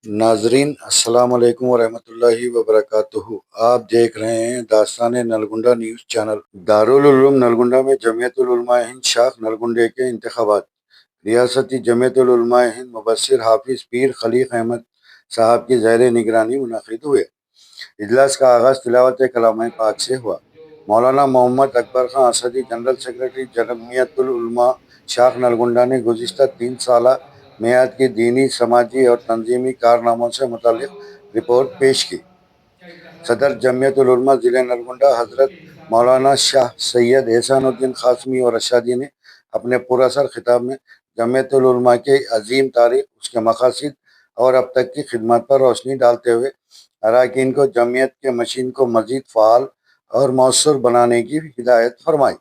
ناظرین السلام علیکم ورحمۃ اللہ وبرکاتہ۔ آپ دیکھ رہے ہیں داستان نلگنڈا نیوز چینل۔ دارالعلوم نلگنڈا میں جمعیت العلماء ہند شاخ نلگنڈے کے انتخابات۔ ریاستی جمعیت العلماء ہند مبصر حافظ پیر خلیق احمد صاحب کی زیر نگرانی منعقد ہوئے۔ اجلاس کا آغاز تلاوت کلام پاک سے ہوا۔ مولانا محمد اکبر خان اسدی جنرل سیکرٹری جمعیت العلماء شاخ نلگنڈا نے گزشتہ 3 سالہ میعاد کی دینی، سماجی اور تنظیمی کارناموں سے متعلق رپورٹ پیش کی۔ صدر جمعیت العلماء ضلع نلگنڈا حضرت مولانا شاہ سید احسان الدین قاسمی اور رشادی نے اپنے پراثر خطاب میں جمعیت العلماء کی عظیم تاریخ، اس کے مقاصد اور اب تک کی خدمات پر روشنی ڈالتے ہوئے اراکین کو جمعیت کے مشین کو مزید فعال اور مؤثر بنانے کی ہدایت فرمائی۔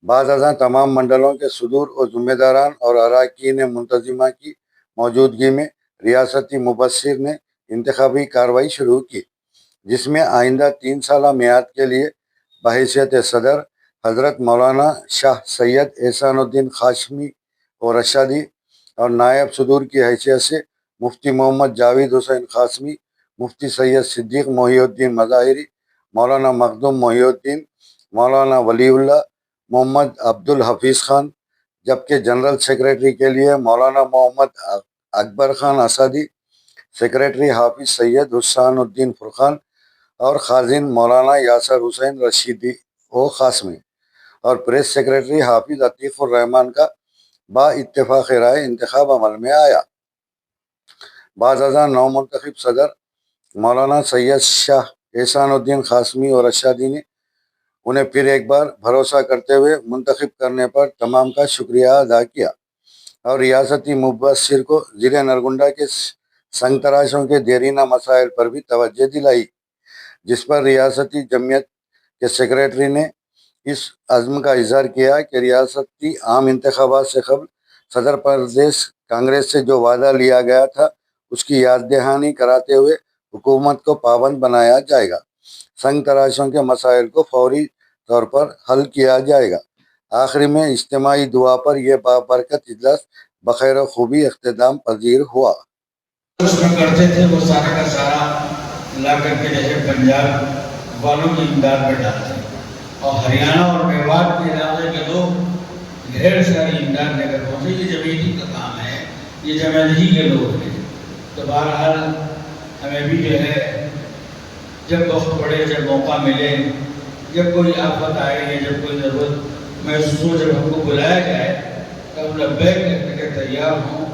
بعد ازاں تمام منڈلوں کے صدور و ذمہ داران اور اراکین منتظمہ کی موجودگی میں ریاستی مبصر نے انتخابی کارروائی شروع کی، جس میں آئندہ 3 سالہ میعاد کے لیے بحیثیت صدر حضرت مولانا شاہ سید احسان الدین قاسمی اور رشادی اور نائب صدور کی حیثیت سے مفتی محمد جاوید حسین قاسمی، مفتی سید صدیق محی الدین مظاہری، مولانا مخدوم محی الدین، مولانا ولی اللہ محمد عبد الحفیظ خان، جبکہ جنرل سیکرٹری کے لیے مولانا محمد اکبر خان اسدی، سیکرٹری حافظ سید حسان الدین فرقان اور خازن مولانا یاسر حسین رشیدی و قاسمی اور پریس سیکرٹری حافظ عطیف الرحمان کا با اتفاق رائے انتخاب عمل میں آیا۔ بعد ازاں نو منتخب صدر مولانا سید شاہ احسان الدین قاسمی اور رشادی نے انہیں پھر ایک بار بھروسہ کرتے ہوئے منتخب کرنے پر تمام کا شکریہ ادا کیا اور ریاستی مبصر کو ضلع نلگنڈا کے سنگ تراشوں کے دیرینہ مسائل پر بھی توجہ دلائی، جس پر ریاستی جمعیت کے سیکرٹری نے اس عزم کا اظہار کیا کہ ریاستی عام انتخابات سے قبل صدر پردیش کانگریس سے جو وعدہ لیا گیا تھا اس کی یاد دہانی کراتے ہوئے حکومت کو پابند بنایا جائے گا، سنگ تراشوں کے مسائل کو فوری طور پر حل کیا جائے گا۔ آخر میں اجتماعی دعا پر یہ بابرکت اجلاس بخیر و خوبی اختتام پذیر ہوا۔ کرتے تھے وہ سارا کا سارا لا کر کے جیسے پنجاب والوں کی امداد میں ڈالتے اور ہریانہ اور میوات کے علاقے کے لوگ ڈھیر ساری امداد لے کر پہنچے۔ یہ جمعیتی کا کام ہے، یہ جمعیتی کے لوگ ہیں۔ تو بہرحال ہمیں بھی جو ہے جب وقت پڑے، جب موقع ملے، جب کوئی آفت آئے یا جب کوئی ضرورت محسوس ہو، جب ہم کو بلایا جائے تو ہم لبیک کرنے کے تیار ہوں،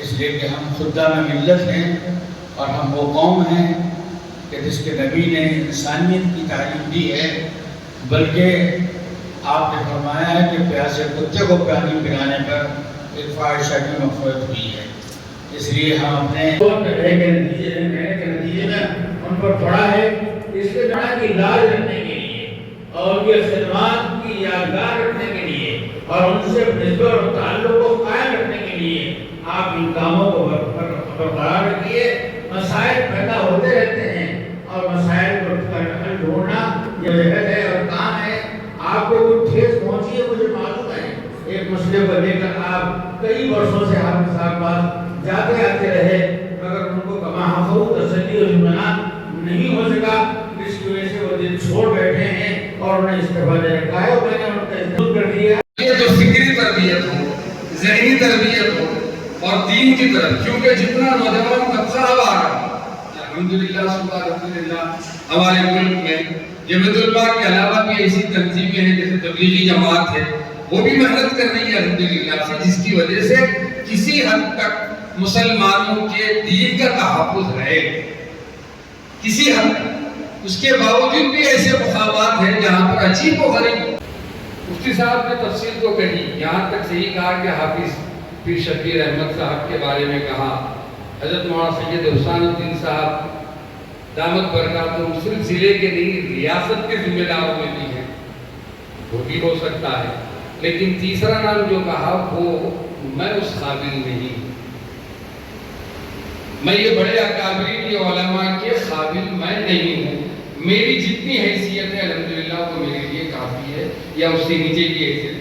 اس لیے کہ ہم خدام ملت ہیں اور ہم وہ قوم ہیں کہ جس کے نبی نے انسانیت کی تعلیم دی ہے، بلکہ آپ نے فرمایا ہے کہ پیاسے کتے کو پانی پلانے پر ایک فاحشہ کی مغفرت ہوئی ہے۔ اس لیے ہم اپنے نتیجے میں ان پر پڑھا ہے، اس کے بنا کی لاج رکھنے کے لیے اور یہ خدمات کی یادگار رکھنے کے لیے اور ان سے نسبت اور تعلق کو قائم رکھنے کے لیے آپ ان کاموں کو برقرار رکھیے۔ مسائل پیدا ہوتے رہتے ہیں اور مسائل کو حل ڈھونڈنا یہ جہد ہے اور کام ہے۔ آپ کو کچھ ٹھیس پہنچی ہے، مجھے معلوم ہے، ایک مسئلے کو لے کر آپ کئی برسوں سے آپ کے ساتھ پاس جاتے آتے رہے، مگر ان کو کما حقوق تسلی اور اطمینان نہیں ہو سکا، اس کی وجہ سے وہ دن چھوڑ بیٹھے ہیں اور انہیں استعفیٰ دے رکھا ہے اور میں نے ان کا استعمال کر دیا۔ یہ تو فکری تربیت ہو، ذہنی تربیت ہو اور دین کی طرف، کیونکہ جتنا نوجوان طبقہ اب آ رہا ہے الحمدللہ ثم الحمدللہ، ہمارے ملک میں جمعیت العلماء کے علاوہ بھی ایسی تنظیمیں ہیں جیسے تبلیغی جماعت ہے، وہ بھی محنت کر رہی ہے الحمدللہ سے، جس کی وجہ سے کسی حد تک مسلمانوں کے دین کا تحفظ ہے، کسی حد تک۔ اس کے باوجود بھی ایسے مقامات ہیں جہاں پر عجیب و غریب مفتی صاحب نے تفصیل تو کہی، یہاں تک صحیح کہا کہ حافظ پیر شبیر احمد صاحب کے بارے میں کہا، حضرت مولانا سید حسان الدین صاحب دامت برکاتہم صرف ضلع کے نہیں ریاست کے ذمہ داروں میں بھی ہیں، وہ بھی ہو سکتا ہے، لیکن تیسرا نام جو کہا وہ میں اس قابل نہیں، میں یہ بڑے اکابرین یہ علماء کے قابل میں نہیں ہوں، میری جتنی حیثیت ہے الحمدللہ وہ میرے لیے کافی ہے، یا اس سے نیچے کی حیثیت